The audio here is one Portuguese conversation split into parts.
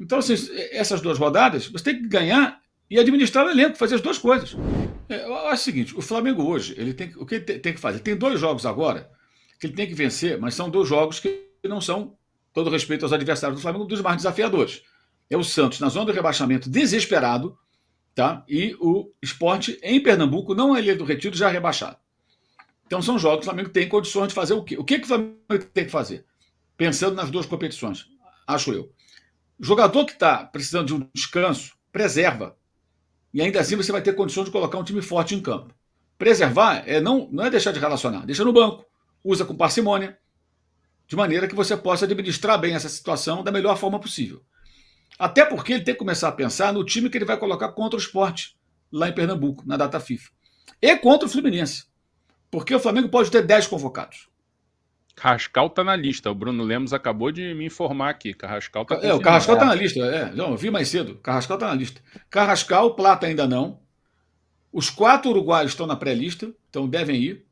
Então, assim, essas 2 rodadas, você tem que ganhar e administrar o elenco, fazer as 2 coisas. Eu acho o seguinte, o Flamengo hoje, o que ele tem que fazer? Tem 2 jogos agora que ele tem que vencer, mas são 2 jogos que não são, todo respeito aos adversários do Flamengo, dos mais desafiadores. É o Santos na zona do rebaixamento, desesperado, tá? E o Sport em Pernambuco, não a Ilha do Retiro, já rebaixado. Então são jogos que o Flamengo tem condições de fazer o quê? O que o Flamengo tem que fazer? Pensando nas 2 competições, acho eu. O jogador que está precisando de um descanso, preserva. E ainda assim você vai ter condições de colocar um time forte em campo. Preservar não é deixar de relacionar, deixa no banco, usa com parcimônia, de maneira que você possa administrar bem essa situação da melhor forma possível. Até porque ele tem que começar a pensar no time que ele vai colocar contra o Sport, lá em Pernambuco, na data FIFA. E contra o Fluminense. Porque o Flamengo pode ter 10 convocados. Carrascal tá na lista. O Bruno Lemos acabou de me informar aqui. Carrascal tá confirmado. O Carrascal tá na lista. Não, eu vi mais cedo. Carrascal tá na lista. Carrascal, Plata ainda não. Os 4 uruguaios estão na pré-lista, então devem ir.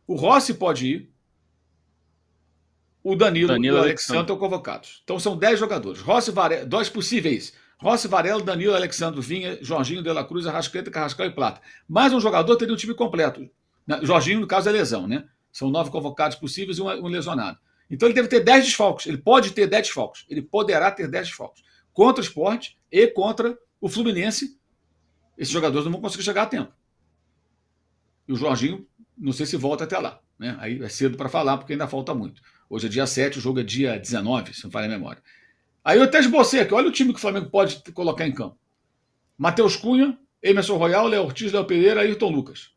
O Rossi pode ir. O Danilo e o Alexandre estão convocados. Então são 10 jogadores. Rossi, Varela, 2 possíveis. Rossi, Varela, Danilo, Alexandre, Vinha, Jorginho, De La Cruz, Arrascaeta, Carrascal e Plata. Mais um jogador teria um time completo. Jorginho, no caso, é lesão, né? São 9 convocados possíveis e um lesionado. Então ele deve ter 10 desfalques. Ele pode ter 10 desfalques. Ele poderá ter 10 desfalques. Contra o Sport e contra o Fluminense, esses jogadores não vão conseguir chegar a tempo. E o Jorginho, não sei se volta até lá. Né? Aí é cedo para falar, porque ainda falta muito. Hoje é dia 7, o jogo é dia 19, se não falha a memória. Aí eu até esbocei aqui. Olha o time que o Flamengo pode colocar em campo. Matheus Cunha, Emerson Royal, Léo Ortiz, Léo Pereira, Ayrton Lucas.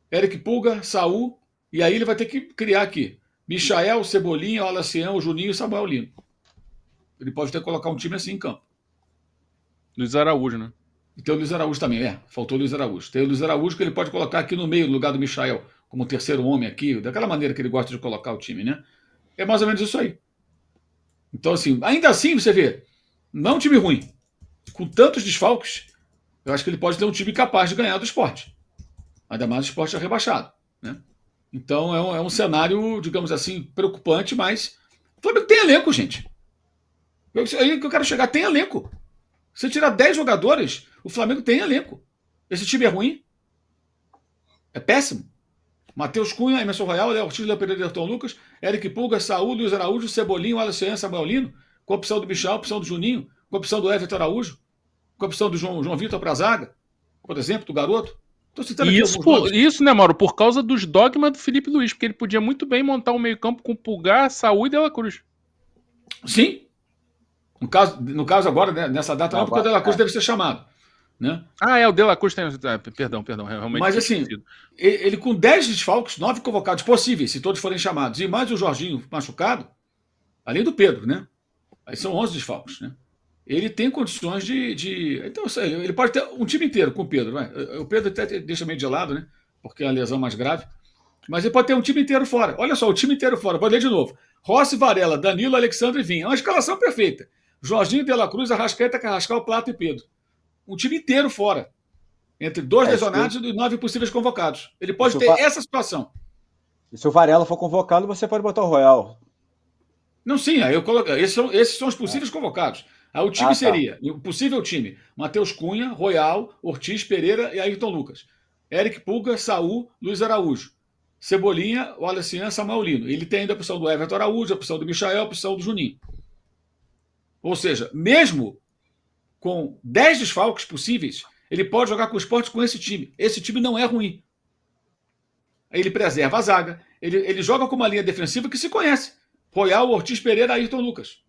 Eric Pulga, Saul, e aí ele vai ter que criar aqui. Michael, Cebolinha, Olacião, Juninho e Samuel Lino. Ele pode ter que colocar um time assim em campo. Luiz Araújo, né? E tem o Luiz Araújo também, faltou o Luiz Araújo. Tem o Luiz Araújo que ele pode colocar aqui no meio, no lugar do Michael, como terceiro homem aqui, daquela maneira que ele gosta de colocar o time, né? É mais ou menos isso aí. Então, assim, ainda assim, você vê, não é um time ruim. Com tantos desfalques, eu acho que ele pode ter um time capaz de ganhar do Sport. Ainda mais o Sport é rebaixado, né? Então é um cenário, digamos assim, preocupante, mas o Flamengo tem elenco, gente. Aí que eu quero chegar, tem elenco. Se tirar 10 jogadores, o Flamengo tem elenco. Esse time é ruim? É péssimo. Matheus Cunha, Emerson Royal, Léo Ortiz, Léo Pereira, Ayrton Lucas, Eric Pulga, Saúl, Luiz Araújo, Cebolinho, Alisson, Samuel Lino, com a opção do Michel, opção do Juninho, com a opção do Everton Araújo, com a opção do João Vitor para a zaga, por exemplo, do garoto. Isso, né, Mauro? Por causa dos dogmas do Felipe Luiz, porque ele podia muito bem montar um meio-campo com Pulgar, Saúl e De La Cruz. Sim. No caso agora, né, nessa data, não, porque o De La Cruz deve ser chamado. Né? O De La Cruz tem. Perdão, realmente. Mas assim, ele com 10 desfalques, 9 convocados possíveis, se todos forem chamados, e mais o Jorginho machucado, além do Pedro, né? Aí são 11 desfalques, né? Ele tem condições de. Então, ele pode ter um time inteiro com o Pedro. Né? O Pedro até deixa meio de lado, né? Porque é a lesão mais grave. Mas ele pode ter um time inteiro fora. Olha só, o time inteiro fora. Pode ler de novo. Rossi, Varela, Danilo, Alexandre e Vinha. É uma escalação perfeita. Jorginho, De La Cruz, Arrascaeta, Carrascal, Plata e Pedro. Um time inteiro fora. Entre 2 lesionados e 9 possíveis convocados. Ele pode ter essa situação. E se o Varela for convocado, você pode botar o Royal. Não, sim. Aí eu coloco. Esses são os possíveis convocados. Aí o time seria, o possível time, Matheus Cunha, Royal, Ortiz, Pereira e Ayrton Lucas. Eric Pulga, Saúl, Luiz Araújo. Cebolinha, o Alessian, Samuel Lino. Ele tem ainda a opção do Everton Araújo, a opção do Michael, a opção do Juninho. Ou seja, mesmo com 10 desfalques possíveis, ele pode jogar com o Sport com esse time. Esse time não é ruim. Ele preserva a zaga. Ele joga com uma linha defensiva que se conhece. Royal, Ortiz, Pereira, Ayrton Lucas.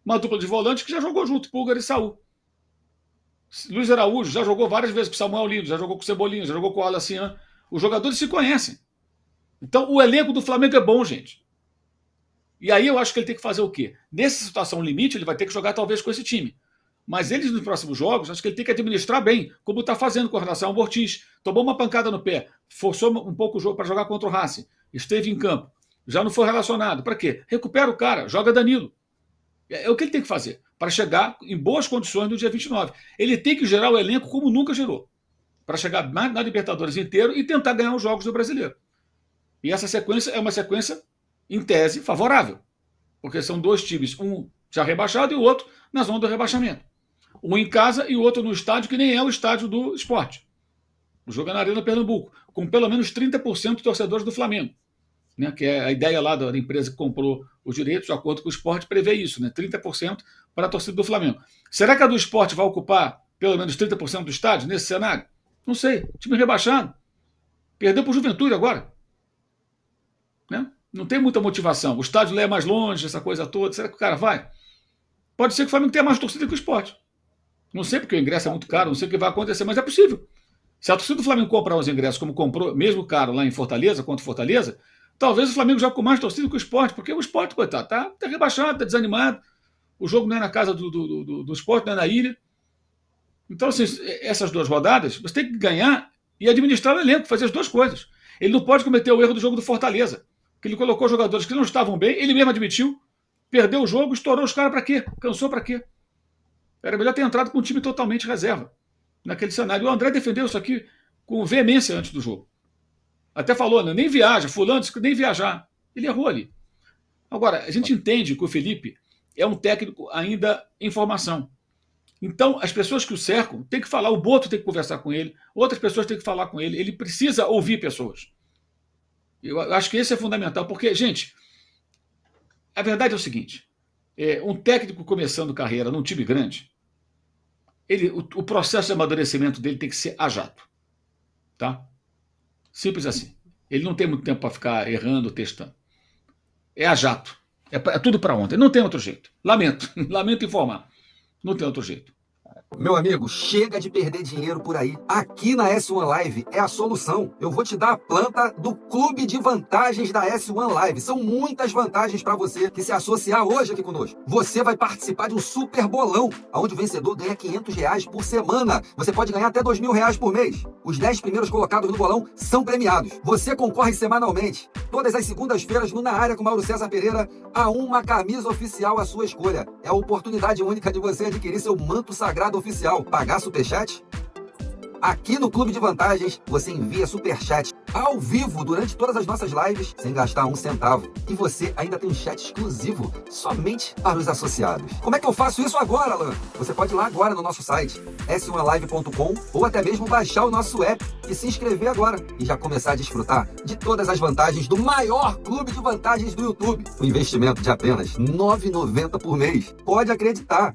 Uma dupla de volantes que já jogou junto, Pulgar e Saúl. Luiz Araújo já jogou várias vezes com Samuel Lino, já jogou com Cebolinha, já jogou com o Alacian. Os jogadores se conhecem. Então, o elenco do Flamengo é bom, gente. E aí eu acho que ele tem que fazer o quê? Nessa situação limite, ele vai ter que jogar talvez com esse time. Mas eles, nos próximos jogos, acho que ele tem que administrar bem, como está fazendo com relação ao Ortiz. Tomou uma pancada no pé, forçou um pouco o jogo para jogar contra o Racing, esteve em campo, já não foi relacionado. Para quê? Recupera o cara, joga Danilo. É o que ele tem que fazer para chegar em boas condições no dia 29. Ele tem que gerar o elenco como nunca gerou, para chegar na Libertadores inteiro e tentar ganhar os jogos do Brasileiro. E essa sequência é uma sequência, em tese, favorável, porque são 2 times, um já rebaixado e o outro na zona do rebaixamento. Um em casa e o outro no estádio, que nem é o estádio do Sport. O jogo é na Arena Pernambuco, com pelo menos 30% de torcedores do Flamengo. Né, que é a ideia lá da empresa que comprou os direitos, de acordo com o Sport, prevê isso, né, 30% para a torcida do Flamengo. Será que a do Sport vai ocupar pelo menos 30% do estádio nesse cenário? Não sei. Time rebaixado. Perdeu para o Juventude agora. Né? Não tem muita motivação. O estádio lá é mais longe, essa coisa toda. Será que o cara vai? Pode ser que o Flamengo tenha mais torcida que o Sport. Não sei porque o ingresso é muito caro, não sei o que vai acontecer, mas é possível. Se a torcida do Flamengo comprar os ingressos como comprou, mesmo caro lá em Fortaleza, contra Fortaleza, talvez o Flamengo jogue com mais torcida que o Sport, porque o Sport, coitado, tá rebaixado, está desanimado. O jogo não é na casa do Sport, não é na ilha. Então, assim, essas 2 rodadas, você tem que ganhar e administrar o elenco, fazer as 2 coisas. Ele não pode cometer o erro do jogo do Fortaleza, que ele colocou jogadores que não estavam bem, ele mesmo admitiu, perdeu o jogo, estourou os caras para quê? Cansou para quê? Era melhor ter entrado com um time totalmente reserva, naquele cenário. O André defendeu isso aqui com veemência antes do jogo. Até falou, né? Nem viaja, fulano disse que nem viajar. Ele errou ali. Agora, a gente entende que o Felipe é um técnico ainda em formação. Então, as pessoas que o cercam têm que falar, o Boto tem que conversar com ele, outras pessoas têm que falar com ele, ele precisa ouvir pessoas. Eu acho que esse é fundamental, porque, gente, a verdade é o seguinte, um técnico começando carreira num time grande, o processo de amadurecimento dele tem que ser a jato. Tá? Simples assim. Ele não tem muito tempo para ficar errando, testando. É a jato. É tudo para ontem. Não tem outro jeito. Lamento. Lamento informar. Não tem outro jeito. Meu amigo, chega de perder dinheiro por aí. Aqui na S1 Live é a solução. Eu vou te dar a planta do clube de vantagens da S1 Live. São muitas vantagens para você que se associar hoje aqui conosco. Você vai participar de um super bolão, onde o vencedor ganha R$500 por semana. Você pode ganhar até R$2.000 por mês. Os 10 primeiros colocados no bolão são premiados. Você concorre semanalmente, todas as segundas-feiras, no Na Área com Mauro César Pereira, a uma camisa oficial à sua escolha. É a oportunidade única de você adquirir seu manto sagrado oficial. Pagar superchat? Aqui no Clube de Vantagens, você envia superchat ao vivo durante todas as nossas lives, sem gastar um centavo. E você ainda tem um chat exclusivo, somente para os associados. Como é que eu faço isso agora, Alan? Você pode ir lá agora no nosso site, s1live.com, ou até mesmo baixar o nosso app e se inscrever agora. E já começar a desfrutar de todas as vantagens do maior clube de vantagens do YouTube. Um investimento de apenas R$9,90 por mês. Pode acreditar.